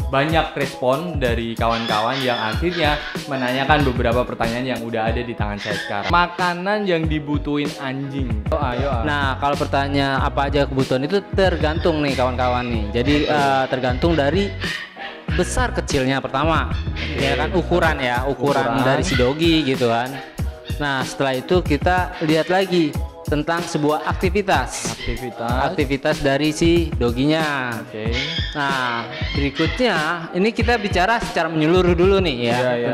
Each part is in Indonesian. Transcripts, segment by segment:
banyak respon dari kawan-kawan yang akhirnya menanyakan beberapa pertanyaan yang udah ada di tangan saya sekarang. Makanan yang dibutuhin anjing. Ayo. Nah, kalau pertanyaan apa aja kebutuhan itu tergantung nih kawan-kawan nih. Jadi tergantung dari besar kecilnya pertama. Ya kan ukuran dari si dogi gitu kan. Nah, setelah itu kita lihat lagi tentang sebuah aktivitas dari si doginya. Oke. Nah, berikutnya ini kita bicara secara menyeluruh dulu nih ya,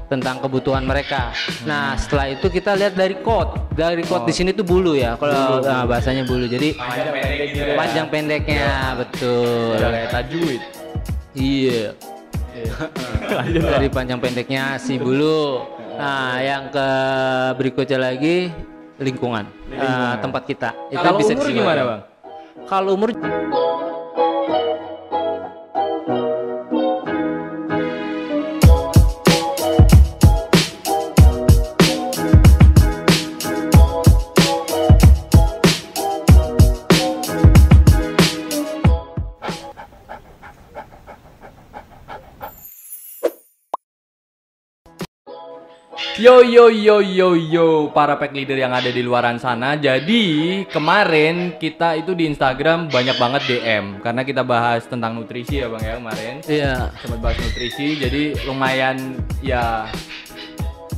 tentang kebutuhan mereka. Nah, setelah itu kita lihat dari code. Di sini tuh bulu ya. Kalau bahasanya bulu. Jadi panjang pendeknya, betul. Kayak tajwid. Iya. Dari panjang pendeknya si bulu. Nah, yang ke berikutnya lagi lingkungan. Tempat kita. Itu Kalau bisa umur gimana, Bang? Kalau umur Yo, para pack leader yang ada di luaran sana. Jadi kemarin kita itu di Instagram banyak banget DM karena kita bahas tentang nutrisi ya Bang ya kemarin. Iya. Sempat bahas nutrisi, jadi lumayan ya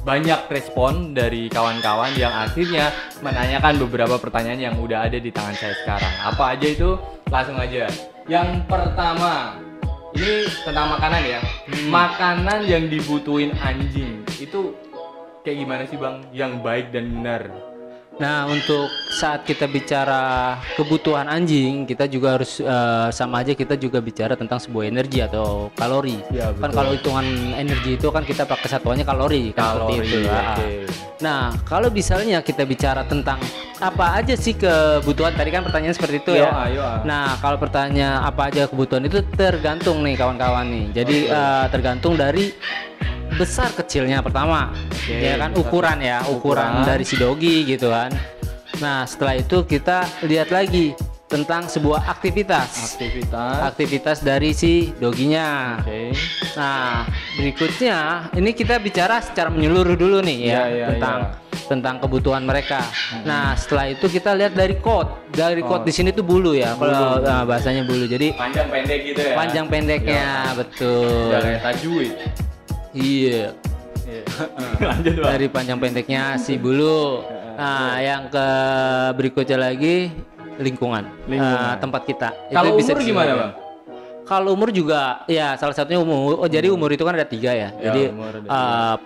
banyak respon dari kawan-kawan yang akhirnya menanyakan beberapa pertanyaan yang udah ada di tangan saya sekarang. Apa aja itu? Langsung aja. Yang pertama, ini tentang makanan ya. Makanan yang dibutuhin anjing itu kayak gimana sih Bang yang baik dan benar? Nah, untuk saat kita bicara kebutuhan anjing, kita juga harus sama aja kita juga bicara tentang sebuah energi atau kalori. Ya, kan kalau hitungan energi itu kan kita pakai satuannya kalori kan, seperti itu. Okay. Nah, kalau misalnya kita bicara tentang apa aja sih kebutuhan, tadi kan pertanyaan seperti itu ya. Nah, kalau pertanyaan apa aja kebutuhan itu tergantung nih kawan-kawan nih. Jadi tergantung dari besar kecilnya pertama. Ya kan ukuran dari si dogi gitu kan. Nah, setelah itu kita lihat lagi tentang sebuah aktivitas dari si doginya. Nah, berikutnya ini kita bicara secara menyeluruh dulu nih ya, tentang kebutuhan mereka. Nah, setelah itu kita lihat dari code. Di sini tuh bulu ya. Kalau bahasanya bulu. Jadi panjang pendek gitu ya. Panjang pendeknya, betul. Kayak tajwid. Iya. Lanjut Bang. Dari panjang pendeknya si bulu. Nah, yang ke berikutnya lagi lingkungan. Tempat kita. Kalau umur gimana Bang? Kalau umur juga ya salah satunya umur. Jadi umur itu kan ada 3 ya. Jadi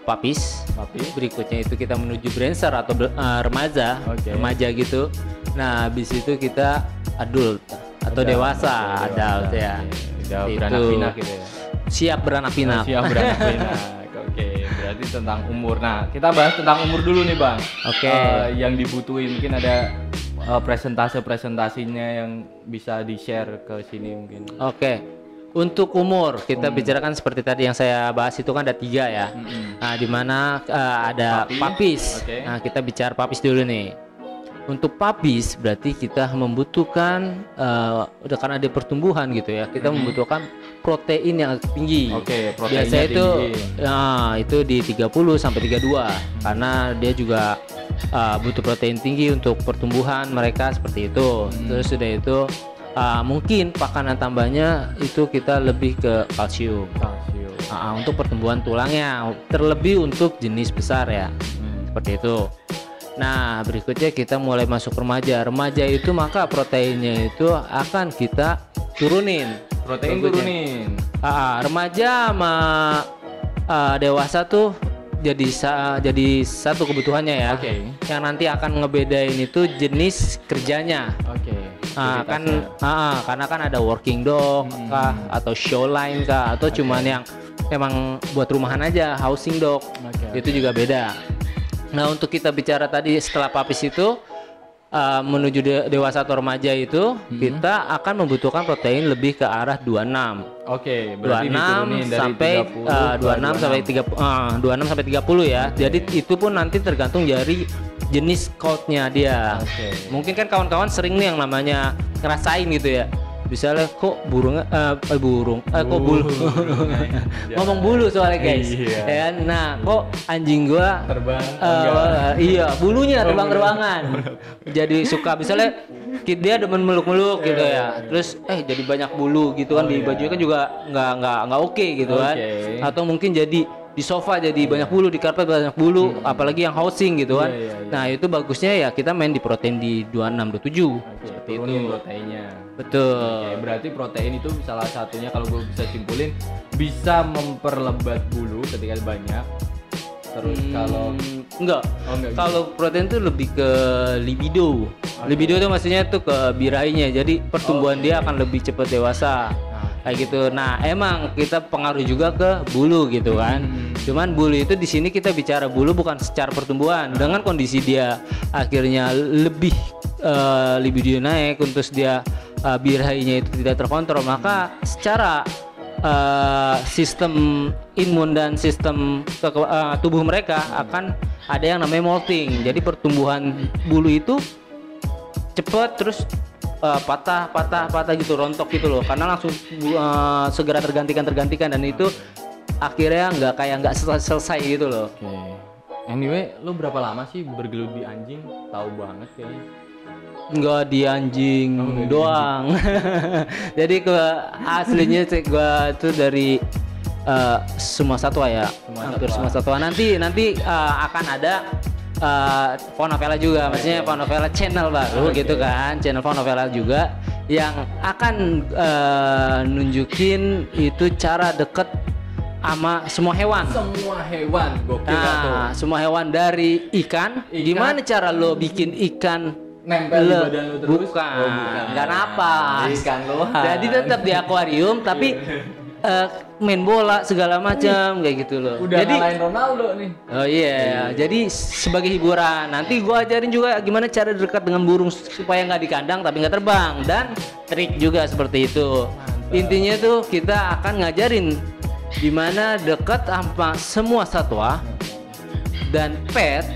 papis. Berikutnya itu kita menuju Brainster atau remaja. Remaja gitu. Nah, habis itu kita adult atau dewasa, adult ya. Udah beranak pinak gitu ya. Siap beranak pinak. Oke, berarti tentang umur. Nah, kita bahas tentang umur dulu nih Bang. Yang dibutuhin mungkin ada presentasinya yang bisa di-share ke sini mungkin. Untuk umur kita bicarakan seperti tadi yang saya bahas itu kan ada 3 ya. Nah, di mana ada papis. Nah, kita bicara papis dulu nih. Untuk papis berarti kita membutuhkan karena ada pertumbuhan gitu ya, kita membutuhkan protein yang tinggi. Biasanya itu di 30 sampai 32 karena dia juga butuh protein tinggi untuk pertumbuhan mereka seperti itu. Terus sudah itu mungkin makanan tambahnya itu kita lebih ke kalsium. Untuk pertumbuhan tulangnya, terlebih untuk jenis besar ya. Seperti itu. Nah, berikutnya kita mulai masuk remaja. Remaja itu maka proteinnya itu akan kita turunin. Remaja sama dewasa tuh jadi satu kebutuhannya ya. Yang nanti akan ngebedain itu jenis kerjanya. Karena kan ada working dog kah atau showline kah atau cuman yang emang buat rumahan aja, housing dog. Itu juga beda. Nah, untuk kita bicara tadi setelah papis itu menuju dewasa atau remaja itu kita akan membutuhkan protein lebih ke arah 26. Berarti 26 sampai 26 sampai 30 26 sampai 30 ya. Jadi itu pun nanti tergantung dari jenis code-nya dia. Mungkin kan kawan-kawan sering nih yang namanya ngerasain gitu ya. misalnya kok kok bulu ngomong bulu soalnya guys, ya kan? Nah kok anjing gua terbang, iya bulunya terbang-terbangan, jadi suka misalnya dia demen meluk-meluk gitu ya, terus jadi banyak bulu gitu kan, di bajunya kan juga nggak oke gitu kan, atau mungkin jadi di sofa jadi banyak bulu, di karpet banyak bulu, apalagi yang housing gitu kan. Nah itu bagusnya ya kita main di protein di 26 27 seperti itu proteinnya. Betul. Berarti protein itu salah satunya kalau gue bisa simpulin bisa memperlebat bulu ketika banyak. Terus kalau enggak kalau protein itu lebih ke libido. Libido itu maksudnya tuh ke birainya, jadi pertumbuhan dia akan lebih cepat dewasa. Kayak gitu. Nah, emang kita pengaruh juga ke bulu gitu kan. Cuman bulu itu di sini kita bicara bulu bukan secara pertumbuhan. Dengan kondisi dia akhirnya lebih libido naik, terus dia birainya itu tidak terkontrol, maka secara sistem imun dan sistem tubuh mereka akan ada yang namanya molting. Jadi pertumbuhan bulu itu cepat, terus patah gitu, rontok gitu loh, karena langsung segera tergantikan dan itu akhirnya nggak selesai gitu loh. Anyway, lu berapa lama sih bergelut di anjing? Tahu banget kayaknya. Enggak di anjing doang. Jadi aslinya gua tuh dari semua satwa ya, hampir semua satwa. Nanti akan ada Faunavela juga, maksudnya Faunavela channel baru gitu kan, channel Faunavela juga yang akan nunjukin itu cara deket sama semua hewan. Gokil tuh. Semua hewan dari ikan. Gimana cara lo bikin ikan nempel di badan lo terus? Bukan. Gak napas. Ikan lo. Jadi tetap di akuarium tapi main bola segala macam kayak gitu loh. Udah ngalahin Ronaldo nih. Oh iya, jadi sebagai hiburan. Nanti gua ajarin juga gimana cara dekat dengan burung supaya nggak di kandang tapi nggak terbang, dan trik juga seperti itu. Mantap. Intinya tuh kita akan ngajarin gimana dekat sama semua satwa dan pet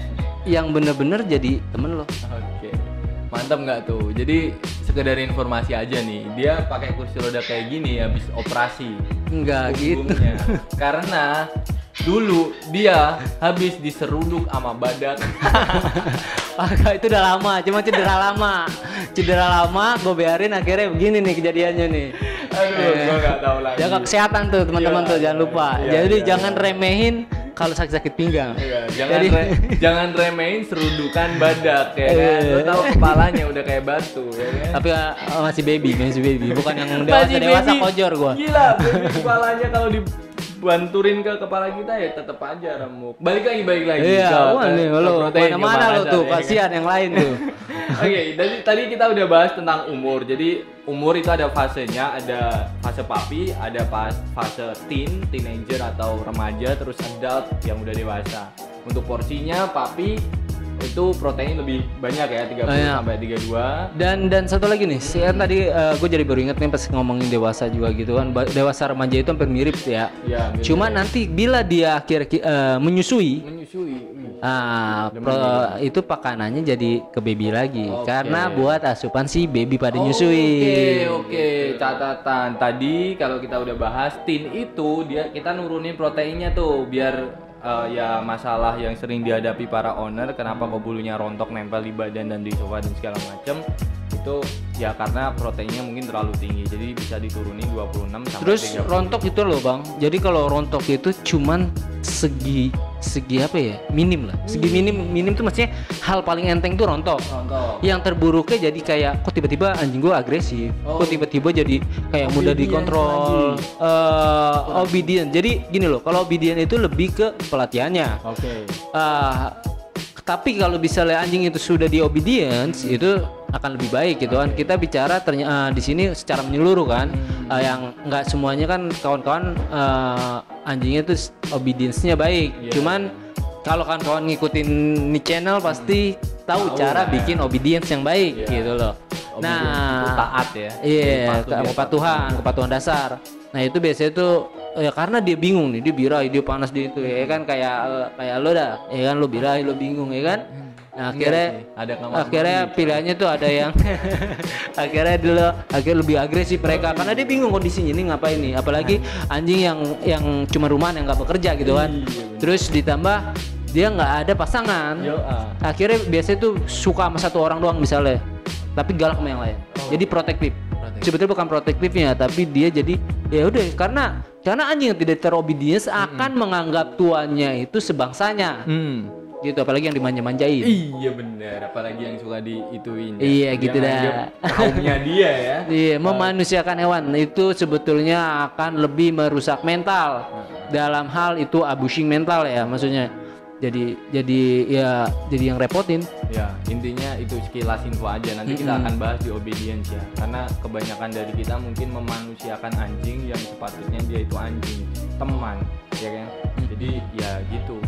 yang bener-bener jadi temen lo. Oke. Mantap nggak tuh? Jadi sekedar informasi aja nih, dia pakai kursi roda kayak gini habis operasi. Enggak gitu. Karena dulu dia habis diseruduk sama badak. Itu udah lama, cuma cedera lama gue biarin, akhirnya begini nih kejadiannya nih. Aduh, gue nggak tahu lagi. Jaga kesehatan tuh teman-teman tuh, jangan lupa. Jadi jangan remehin kalau sakit pinggang. Jangan remehin serudukan badak ya kan. Lo tahu kepalanya udah kayak batu ya kan. Tapi masih baby, bukan yang dewasa kojor gua. Gila, baby kepalanya kalau dibanturin ke kepala kita ya tetap aja remuk. Balik lagi. Iya, nih lo mana lo tuh, kasihan yang lain tuh. Oke, tadi kita udah bahas tentang umur. Jadi umur itu ada fasenya, ada fase puppy, ada fase teenager atau remaja, terus adult yang udah dewasa. Untuk porsinya puppy itu protein lebih banyak ya, 30 sampai 32. Dan satu lagi nih, tadi gue jadi baru inget nih pas ngomongin dewasa juga gitu kan. Dewasa remaja itu hampir mirip ya. Mirip. Cuma nanti bila dia menyusui. Itu pakanannya jadi ke baby lagi. Karena buat asupan si baby pada nyusui. Oke, catatan. Tadi kalau kita udah bahas teen itu kita nurunin proteinnya tuh biar ya masalah yang sering dihadapi para owner, kenapa kok bulunya rontok nempel di badan dan di sofa dan segala macam, itu ya karena proteinnya mungkin terlalu tinggi, jadi bisa diturunin 26 sampai 30. Terus rontok itu loh bang, jadi kalau rontok itu cuman segi apa ya, minim lah, segi minim tuh maksudnya hal paling enteng tuh rontok. Yang terburuknya jadi kayak kok tiba-tiba anjing gua agresif, kok tiba-tiba jadi kayak mudah dikontrol, obedient. Jadi gini loh, kalau obedient itu lebih ke pelatihannya. Tapi kalau misalnya anjing itu sudah di obedience, itu akan lebih baik gitu kan. Kita bicara di sini secara menyeluruh kan, yang nggak semuanya kan kawan-kawan anjingnya tuh obedience-nya baik. Cuman kalau kawan-kawan ngikutin nih channel pasti tahu cara bikin obedience yang baik gitu loh. Taat ya. Iya, kepatuhan dasar. Nah itu biasanya tuh ya karena dia bingung nih, dia birahi, dia panas, dia itu ya kan, kayak lo dah ya kan, lo birahi, lo bingung ya kan. Nah, akhirnya ada akhirnya pilihannya tuh ada yang akhirnya lebih agresif mereka karena dia bingung kondisinya ini ngapain nih, apalagi anjing yang cuma rumahan yang nggak bekerja gitu kan. Terus ditambah dia nggak ada pasangan. Akhirnya biasanya tuh suka sama satu orang doang misalnya, tapi galak sama yang lain. Jadi protektif. Sebetulnya bukan protektifnya, tapi dia jadi ya udah karena anjing yang tidak terobedience akan menganggap tuannya itu sebangsanya. Gitu, apalagi yang dimanja-manjain. Iya benar, apalagi yang suka diituin. Iya gitu dah. Kaumnya dia ya. Iya, memanusiakan hewan itu sebetulnya akan lebih merusak mental. Dalam hal itu abusing mental ya, maksudnya. Jadi yang repotin. Ya, intinya itu sekilas info aja. Nanti kita akan bahas di obedience ya. Karena kebanyakan dari kita mungkin memanusiakan anjing yang sepatutnya dia itu anjing, teman, ya kan? Jadi ya gitu.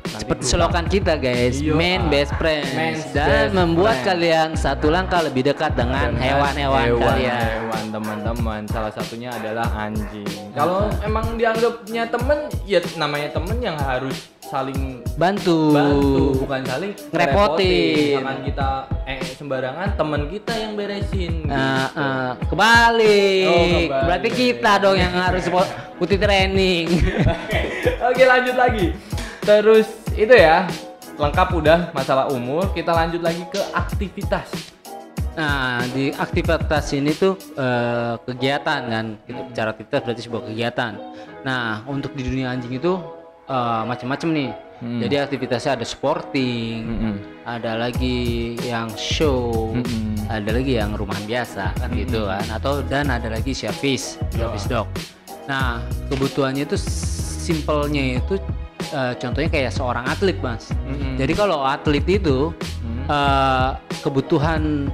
Seperti slogan kita guys, man best friends, dan membuat kalian satu langkah lebih dekat dengan hewan-hewan kalian. Hewan teman-teman, salah satunya adalah anjing. Kalau emang dianggapnya temen, ya namanya temen yang harus saling bantu, bukan saling ngerepotin. Jangan kita sembarangan temen kita yang beresin. Kebalik. Berarti kita dong yang harus putih training. Oke, lanjut lagi. Terus itu ya, lengkap udah masalah umur, kita lanjut lagi ke aktivitas. Nah, di aktivitas ini tuh kegiatan kan. Kita bicara aktivitas berarti sebuah kegiatan. Nah, untuk di dunia anjing itu macam-macam nih. Jadi aktivitasnya ada sporting, ada lagi yang show, ada lagi yang rumahan biasa kan gitu kan. Dan ada lagi service dog. Nah, kebutuhannya itu simpelnya itu contohnya kayak seorang atlet mas. Jadi kalau atlet itu kebutuhan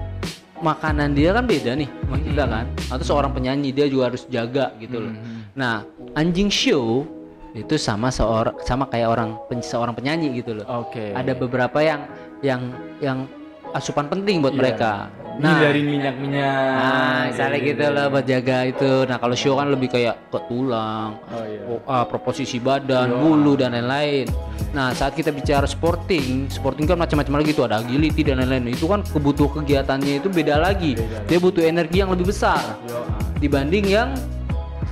makanan dia kan beda nih sama kita kan. Atau seorang penyanyi dia juga harus jaga gitu loh. Nah anjing show itu sama kayak seorang penyanyi gitu loh. Ada beberapa yang asupan penting buat mereka. Dari minyak-minyak. Misalnya gitu loh buat jaga itu. Nah kalau show kan lebih kayak ke tulang, proposisi badan, bulu dan lain-lain. Nah saat kita bicara sporting kan macam-macam lagi tuh, ada agility dan lain-lain. Itu kan kebutuhan kegiatannya itu beda lagi. Dia butuh energi yang lebih besar dibanding yang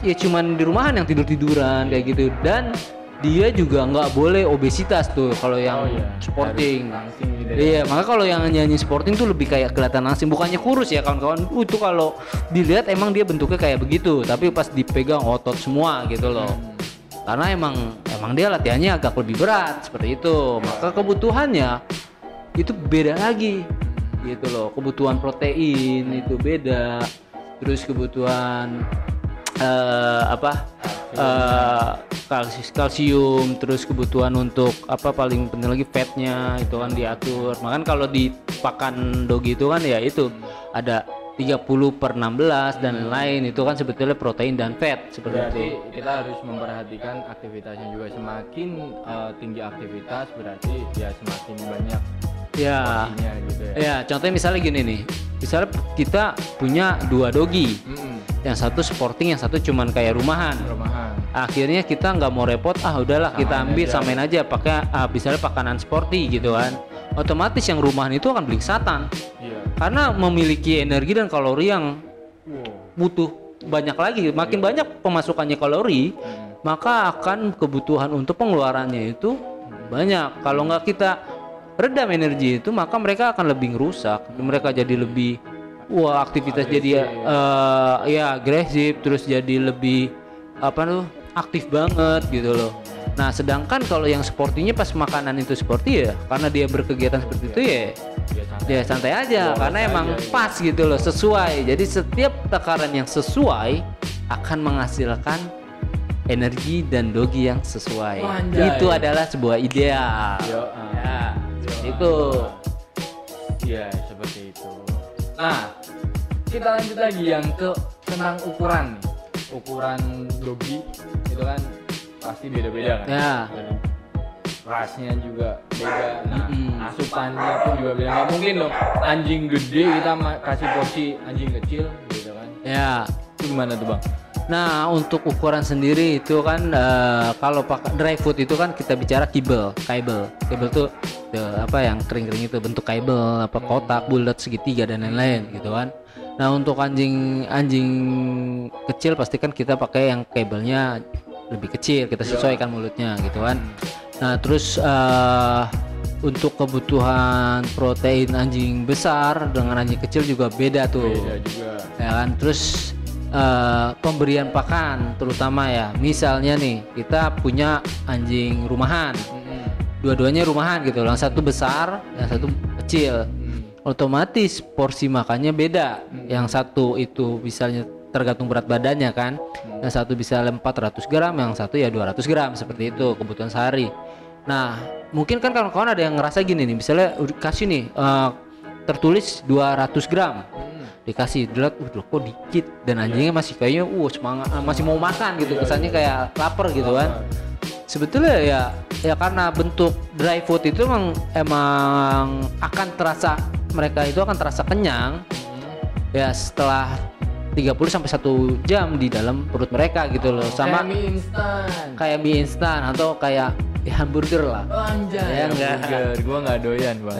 ya cuman di rumahan yang tidur-tiduran kayak gitu. Dan dia juga nggak boleh obesitas tuh kalau yang sporting. Iya, maka kalau yang nyanyi sporting tuh lebih kayak kelihatan langsing, bukannya kurus ya kawan-kawan. Itu kalau dilihat emang dia bentuknya kayak begitu, tapi pas dipegang otot semua gitu loh. Karena emang dia latihannya agak lebih berat seperti itu. Maka kebutuhannya itu beda lagi gitu loh. Kebutuhan protein itu beda. Terus kebutuhan kalsium, terus kebutuhan untuk paling penting lagi fatnya itu kan diatur. Makanya kalau di pakan doggy itu kan ya itu ada 30/16 dan lain-lain, itu kan sebetulnya protein dan fat seperti itu. Kita harus memperhatikan aktivitasnya juga. Semakin tinggi aktivitas berarti ya semakin banyak porsinya gitu ya. Ya contohnya misalnya gini nih, misalnya kita punya 2 doggy. Yang satu sporting, yang satu cuman kayak rumahan. Akhirnya kita nggak mau repot, udahlah kita ambil samain aja pakai misalnya pakanan sporty gitu kan. Otomatis yang rumahan itu akan belingsatan. Karena memiliki energi dan kalori yang butuh banyak lagi. Makin banyak pemasukannya kalori, maka akan kebutuhan untuk pengeluarannya itu banyak. Kalau nggak kita redam energi itu, maka mereka akan lebih rusak. Mereka jadi lebih aktivitas agresif. Jadi agresif, terus jadi lebih aktif banget gitu loh. Nah sedangkan kalau yang sportinya pas makanan itu sporty ya, karena dia berkegiatan seperti itu ya santai aja, karena emang pas gitu loh, sesuai. Jadi setiap takaran yang sesuai akan menghasilkan energi dan dogi yang sesuai. Itu adalah sebuah ideal. Itu ya seperti itu. Nah, kita lanjut lagi yang tentang ukuran. Ukuran doggy itu kan pasti beda-beda kan. Dan rasnya juga beda. Nah, asupannya pun juga beda. Nggak mungkin dong anjing gede kita kasih porsi anjing kecil gitu kan. Itu gimana tuh bang? Nah untuk ukuran sendiri itu kan kalau pakai dry food itu kan kita bicara kibel tuh gitu, apa yang kering-kering itu bentuk kabel, apa kotak, bulat, segitiga dan lain-lain gitu kan. Nah untuk anjing kecil pastikan kita pakai yang kabelnya lebih kecil, kita sesuaikan mulutnya gitu kan. Nah terus untuk kebutuhan protein anjing besar dengan anjing kecil juga beda tuh. Beda juga. Ya kan. Terus pemberian pakan terutama ya. Misalnya nih kita punya anjing rumahan. Dua-duanya rumahan gitu. Yang satu besar, yang satu kecil. Otomatis porsi makannya beda. Yang satu itu misalnya tergantung berat badannya kan. Yang satu bisa 400 gram, yang satu ya 200 gram seperti itu kebutuhan sehari. Nah, mungkin kan kawan-kawan ada yang ngerasa gini nih, misalnya kasih nih tertulis 200 gram. Dikasih dilihat, kok dikit dan anjingnya masih kayaknya semangat, masih mau makan gitu, kesannya kayak lapar gitu kan. Sebetulnya ya karena bentuk dry food itu emang akan terasa, mereka itu akan terasa kenyang ya setelah 30 sampai 1 jam di dalam perut mereka gitu loh. Sama kayak mie instan atau kayak hamburger lah. Anjay, ya hamburger, gua nggak doyan bang.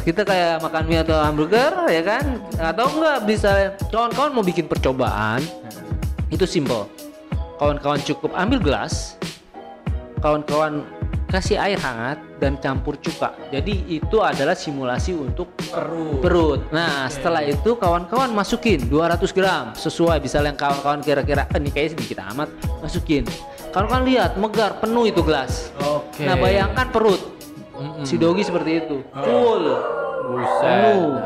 Kita kayak makan mie atau hamburger ya kan, atau enggak bisa kawan-kawan mau bikin percobaan itu simple. Kawan-kawan cukup ambil gelas, kawan-kawan kasih air hangat dan campur cuka. Jadi itu adalah simulasi untuk perut. Nah setelah itu kawan-kawan masukin 200 gram sesuai, misalnya yang kawan-kawan kira-kira ini kayaknya sedikit amat, masukin. Kawan-kawan lihat megar penuh itu gelas. Nah bayangkan perut si Dogi seperti itu, full, penuh.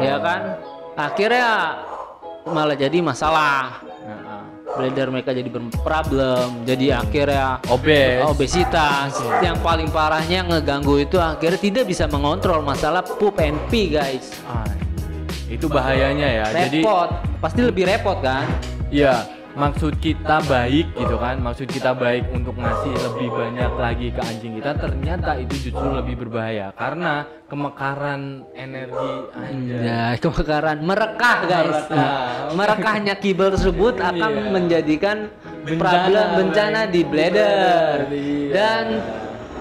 Ya kan, akhirnya malah jadi masalah. Bladder mereka jadi berproblem, jadi akhirnya obesitas. Yang paling parahnya ngeganggu itu akhirnya tidak bisa mengontrol masalah poop and pee guys. Itu bahayanya ya. Repot, pasti lebih repot kan? Iya. Maksud kita baik gitu kan, maksud kita baik untuk ngasih lebih banyak lagi ke anjing kita, ternyata itu justru lebih berbahaya karena kemekaran energi kemekaran merekah guys. Merekahnya kibel tersebut akan menjadikan problem bencana di bladder.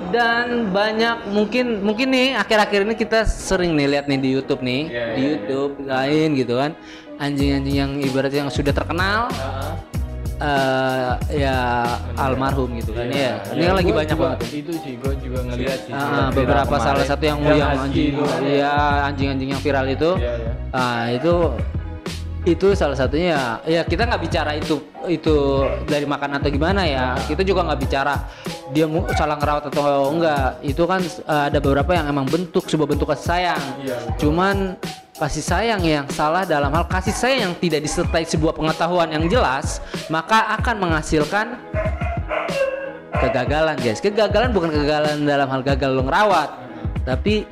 Dan banyak mungkin nih akhir-akhir ini kita sering nih lihat nih di YouTube nih, di YouTube lain gitu kan, anjing-anjing yang ibaratnya yang sudah terkenal ya almarhum gitu kan ya. Ini kan lagi banyak banget. Itu sih gue juga ngeliat sih. Beberapa salah satu yang anjing-anjing yang viral itu. Itu salah satunya ya kita nggak bicara itu dari makan atau gimana ya, kita juga nggak bicara dia salah ngerawat atau enggak, itu kan ada beberapa yang emang sebuah bentuk kasih sayang. Cuman kasih sayang yang salah dalam hal kasih sayang yang tidak disertai sebuah pengetahuan yang jelas, maka akan menghasilkan kegagalan guys. Kegagalan bukan kegagalan dalam hal gagal lo ngerawat, tapi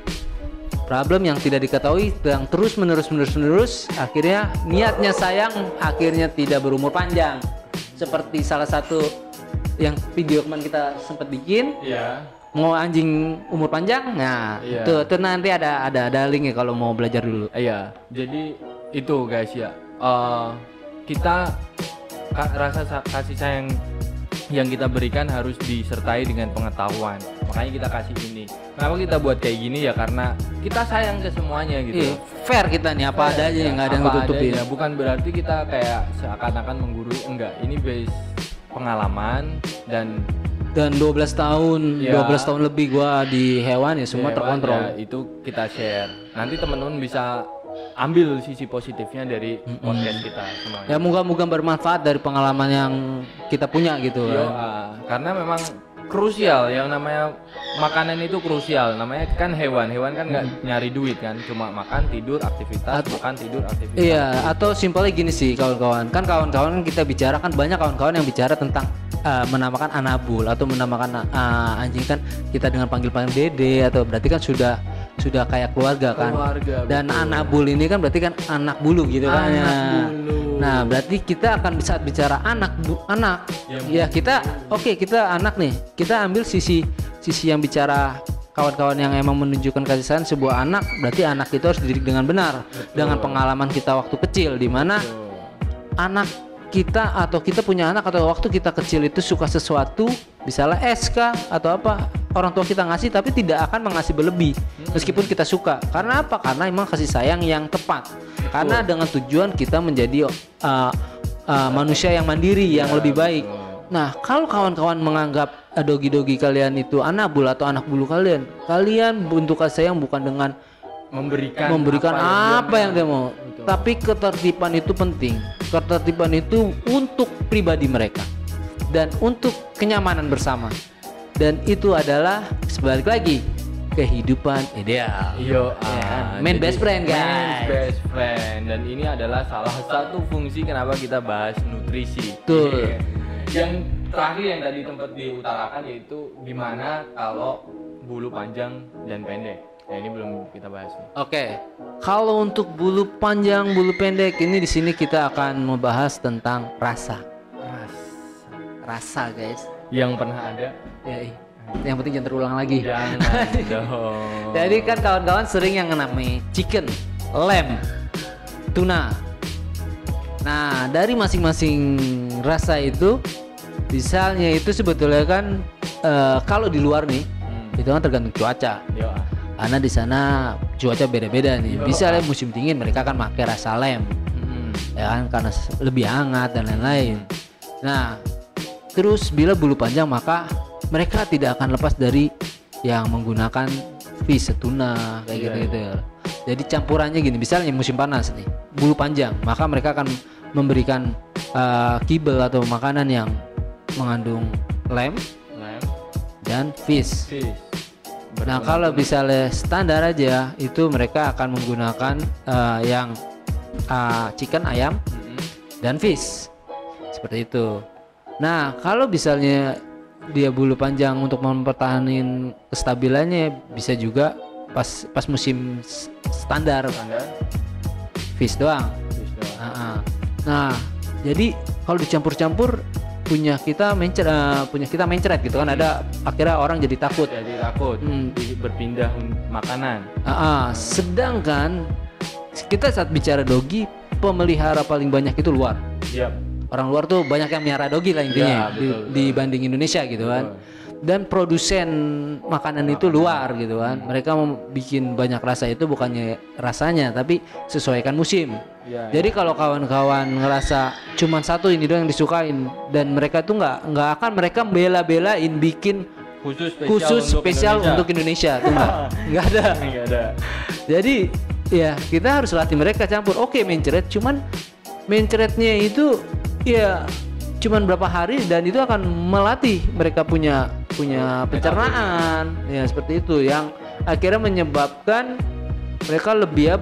problem yang tidak diketahui yang terus menerus akhirnya niatnya sayang akhirnya tidak berumur panjang. Seperti salah satu yang video kemarin kita sempat bikin, mau anjing umur panjang, nah itu nanti ada linknya kalau mau belajar dulu. Jadi itu guys ya, kita rasa kasih sayang yang kita berikan harus disertai dengan pengetahuan. Makanya kita kasih ini. Kenapa kita buat kayak gini ya, karena kita sayang ke semuanya gitu. Fair kita nih, apa adanya yang nggak ada yang nutupin. Bukan berarti kita kayak seakan-akan menggurui, enggak. Ini base pengalaman dan 12 tahun 12 tahun lebih gua di hewan ya semua terkontrol. Itu kita share. Nanti teman-teman bisa ambil sisi positifnya dari podcast kita semuanya. Ya moga-moga bermanfaat dari pengalaman yang kita punya gitu. Karena memang krusial, yang namanya makanan itu krusial. Namanya kan hewan kan nggak nyari duit kan, cuma makan tidur aktivitas, makan tidur aktivitas. Iya, atau simpelnya gini sih kawan-kawan. Kan kawan-kawan kita bicara kan banyak kawan-kawan yang bicara tentang menamakan anabul atau menamakan anjing kan kita dengan panggil-panggil dede, atau berarti kan sudah kayak keluarga kan. Dan betul. Anabul ini kan berarti kan anak bulu gitu kan. Nah, berarti kita akan bisa bicara anak. Ya kita kita anak nih. Kita ambil sisi yang bicara kawan-kawan yang emang menunjukkan kasih sayang sebuah anak, berarti anak itu harus dididik dengan benar. Betul. Dengan pengalaman kita waktu kecil, di mana anak kita atau kita punya anak atau waktu kita kecil itu suka sesuatu, misalnya SK atau apa, orang tua kita ngasih tapi tidak akan mengasih berlebih meskipun kita suka. Karena apa? Karena emang kasih sayang yang tepat. Karena dengan tujuan kita menjadi manusia yang mandiri, yang lebih baik. Nah, kalau kawan-kawan menganggap dogi-dogi kalian itu anak bulu atau anak bulu kalian bentuk kasih sayang bukan dengan memberikan apa yang dia mau. Betul. Tapi ketertiban itu penting. Ketertiban itu untuk pribadi mereka dan untuk kenyamanan bersama. Dan itu adalah sebalik lagi kehidupan ideal. Iya, main best friend guys. Main best friend, dan ini adalah salah satu fungsi kenapa kita bahas nutrisi. Betul. Yang terakhir yang tadi tempat diutarakan yaitu gimana kalau bulu panjang dan pendek. Nah, ini belum kita bahas nih. Oke. Kalau untuk bulu panjang, bulu pendek ini di sini kita akan membahas tentang rasa. Rasa guys. Yang pernah ada. Ya, yang penting jangan terulang lagi. Jangan dong. Jadi kan kawan-kawan sering yang namanya chicken, lamb, tuna. Nah, dari masing-masing rasa itu, misalnya itu sebetulnya kan kalau di luar nih, itu kan tergantung cuaca. Yo. Karena di sana cuaca beda-beda nih. Misalnya musim dingin mereka kan pakai rasa lamb, ya kan, karena lebih hangat dan lain-lain. Nah, terus bila bulu panjang maka mereka tidak akan lepas dari yang menggunakan fish, tuna kayak gitu-gitu. Jadi campurannya gini, misalnya musim panas nih, bulu panjang, maka mereka akan memberikan kibel atau makanan yang mengandung lamb dan fish. Nah, kalau misalnya standar aja itu mereka akan menggunakan yang chicken, ayam dan fish. Seperti itu. Nah, kalau misalnya dia bulu panjang untuk mempertahankan kestabilannya bisa juga pas musim standar fish doang. Nah, jadi kalau dicampur-campur punya kita mencret gitu kan, ada akhirnya orang jadi takut berpindah makanan. Sedangkan kita saat bicara dogi, pemelihara paling banyak itu luar. Orang luar tuh banyak yang melihara dogi lah intinya, betul. Dibanding Indonesia gitu kan. Dan produsen makanan itu luar gitu kan. Mereka mau bikin banyak rasa itu bukannya rasanya tapi sesuaikan musim. Jadi kalau kawan-kawan ngerasa cuman satu ini doang yang disukain dan mereka tuh nggak akan mereka bela-belain bikin khusus spesial untuk Indonesia tuh nggak ada. Jadi ya kita harus latih mereka campur. Oke, mencret, cuman mencretnya itu ya cuman berapa hari dan itu akan melatih mereka punya pencernaan ya, seperti itu yang akhirnya menyebabkan mereka lebih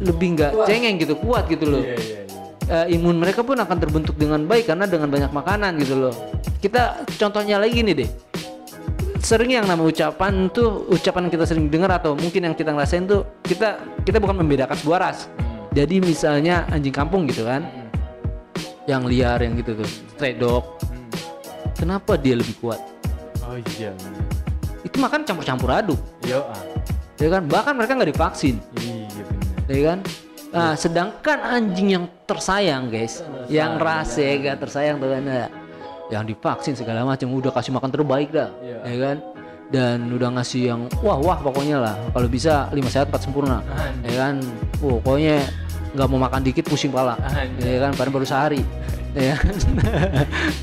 lebih nggak cengeng gitu, kuat gitu loh. Imun mereka pun akan terbentuk dengan baik karena dengan banyak makanan gitu loh. Kita contohnya lagi nih deh, sering yang nama ucapan kita sering dengar atau mungkin yang kita ngerasain tuh, kita bukan membedakan sebuah ras. Jadi misalnya anjing kampung gitu kan, yang liar yang gitu tuh, stray dog, kenapa dia lebih kuat? Oh iya. Itu makan campur-campur aduk. Ya kan, bahkan mereka nggak divaksin. Iya benar. Ya kan. Nah, sedangkan anjing yang tersayang guys, yang rasa gak tersayang tuh kan, yang divaksin segala macam, udah kasih makan terbaik dah, ya kan. Dan udah ngasih yang wah pokoknya lah, kalau bisa 5 sehat 4 sempurna, ya kan. Pokoknya nggak mau makan dikit pusing pala, ya kan, padahal baru sehari, ya kan.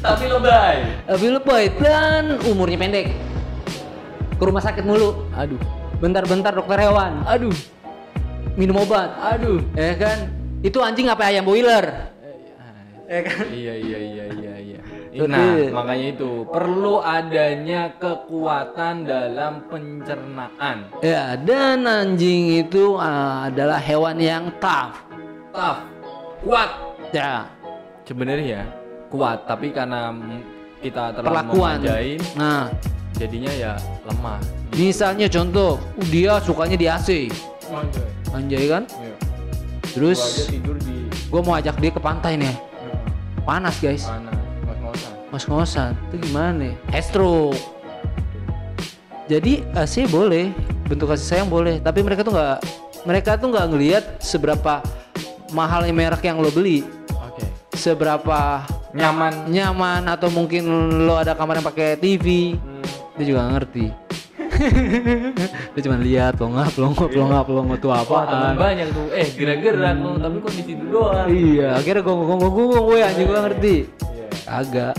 Tapi lebay dan umurnya pendek, ke rumah sakit mulu, bentar-bentar dokter hewan, minum obat, ya kan. Itu anjing apa ayam boiler, ya kan. Iya. Nah, makanya itu perlu adanya kekuatan dalam pencernaan. Ya, dan anjing itu adalah hewan yang tough, kuat. Ya, sebenarnya kuat, tapi karena kita terlalu memanjain, jadinya ya lemah. Misalnya contoh, dia sukanya di AC, anjay kan. Terus gue mau ajak dia ke pantai nih, panas guys, ngos-ngosan, itu gimana? Heatstroke. Jadi AC boleh, bentuk kasih sayang boleh, tapi mereka tuh nggak ngelihat seberapa mahalnya merek yang lo beli, seberapa nyaman atau mungkin lo ada kamar yang pakai TV, dia juga nggak ngerti. Dia cuma lihat pelongo tuh apaan. Banyak tuh, gerak-gerak loh, tapi kok di situ doang. Iya, akhirnya gue anjing gue ngerti. Agak.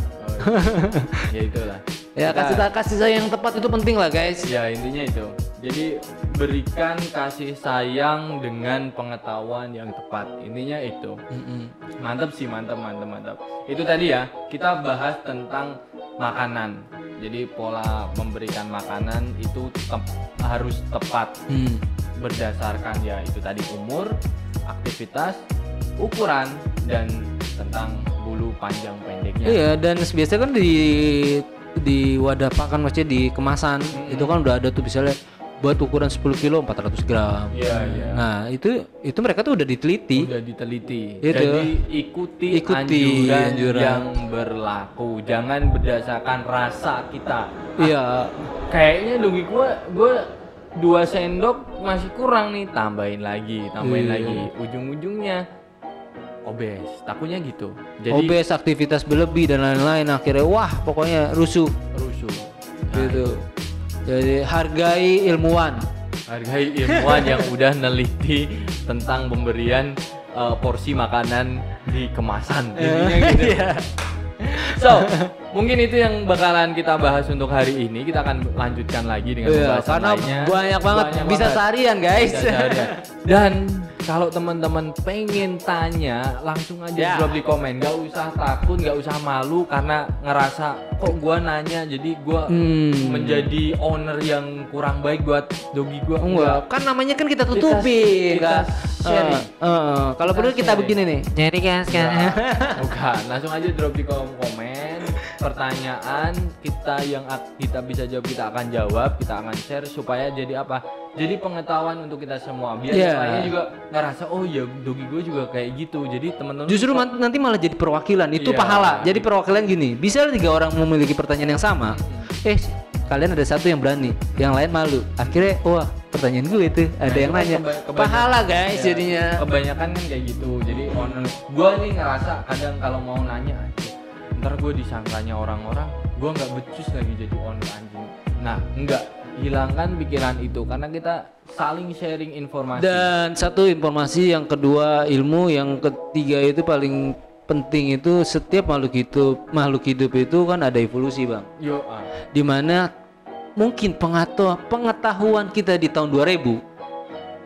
Ya itulah. Ya kasih sayang yang tepat itu penting lah guys. Ya intinya itu. Jadi berikan kasih sayang dengan pengetahuan yang tepat. Intinya itu. Mantap sih, mantap. Itu tadi ya, kita bahas tentang makanan. Jadi pola memberikan makanan itu harus tepat. Berdasarkan ya itu tadi umur, aktivitas, ukuran, dan tentang bulu panjang pendeknya. Iya, dan biasanya kan di wadah pakan, maksudnya di kemasan itu kan udah ada tuh misalnya buat ukuran 10 kilo 400 gram. Iya. Nah itu mereka tuh udah diteliti. Gitu. Itu. Jadi ikuti anjuran yang berlaku. Jangan berdasarkan rasa kita. Iya. Kayaknya dogi gue 2 sendok masih kurang nih, tambahin lagi. Ujung-ujungnya obes, takutnya gitu. Jadi obes, aktivitas berlebih dan lain-lain, akhirnya wah pokoknya rusuh. Nah, gitu. Jadi hargai ilmuwan yang udah neliti tentang pemberian porsi makanan di kemasan. Intinya gitu. So, mungkin itu yang bakalan kita bahas untuk hari ini. Kita akan lanjutkan lagi dengan pembahasan karena lainnya. Banyak banget, bisa seharian guys. Dan kalau teman-teman pengen tanya, langsung aja drop di komen. Gak usah takut, gak usah malu karena ngerasa kok gua nanya jadi gua menjadi owner yang kurang baik buat dogi gua. Enggak, kan namanya kan kita tutupi. Kita sharing. Kalau perlu kita begini nih. Jadi kan Bukan, langsung aja drop di kolom komen pertanyaan kita yang kita bisa jawab, kita akan jawab, kita akan share supaya jadi apa? Jadi pengetahuan untuk kita semua. Biar yang lainnya juga ngerasa oh ya dogi gue juga kayak gitu. Jadi teman-teman justru nanti malah jadi perwakilan, itu pahala. Jadi perwakilan gini, bisa 3 orang memiliki pertanyaan yang sama. Kalian ada satu yang berani, yang lain malu. Akhirnya wah, pertanyaan gue itu ada yang nanya. Pahala guys jadinya. Kebanyakan kan kayak gitu. Jadi gue nih ngerasa kadang kalau mau nanya ntar gue disangkanya orang-orang gue nggak becus lagi jadi owner anjing. Nah enggak, hilangkan pikiran itu karena kita saling sharing informasi. Dan satu informasi, yang kedua ilmu, yang ketiga itu paling penting itu setiap makhluk hidup itu kan ada evolusi bang. Dimana mungkin pengetahuan kita di tahun 2000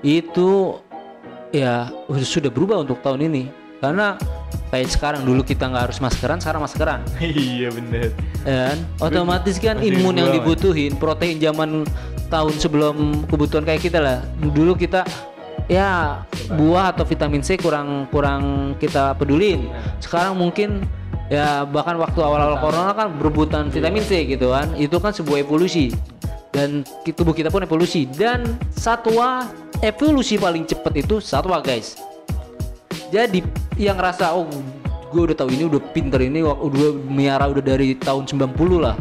itu ya sudah berubah untuk tahun ini. Karena kayak sekarang, dulu kita nggak harus maskeran, sekarang maskeran. Iya bener. Dan otomatis kan imun yang dibutuhin, protein zaman tahun sebelum kebutuhan kayak kita lah. Dulu kita ya buah atau vitamin C kurang kita pedulin. Sekarang mungkin ya bahkan waktu awal-awal corona kan berebutan vitamin C gitu kan. Itu kan sebuah evolusi. Dan tubuh kita pun evolusi. Dan satwa evolusi paling cepat itu satwa guys. Jadi yang ngerasa gue udah tahu ini, udah pinter ini, udah miara udah dari tahun 90 lah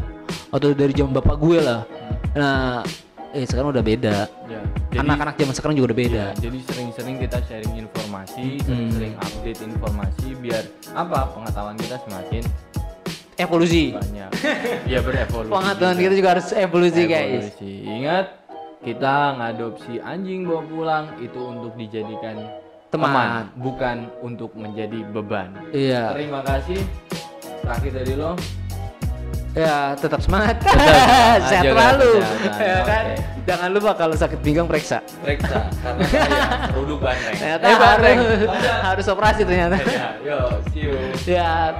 atau dari zaman bapak gue lah. Nah sekarang udah beda. Anak-anak zaman sekarang juga udah beda. Jadi sering-sering kita sharing informasi, sering update informasi biar apa, pengetahuan kita semakin evolusi. Banyak. Ya berevolusi. Pengetahuan kita juga harus evolusi guys. Ingat, kita ngadopsi anjing bawa pulang itu untuk dijadikan teman, bukan untuk menjadi beban. Iya. Terima kasih. Terakhir dari lo. Ya, tetap semangat. Sehat selalu. Ya kan? Jangan lupa kalau sakit pinggang periksa. Karena saya seruduk banteng. Ternyata harus operasi ternyata. Ya, yo, see you. Ya.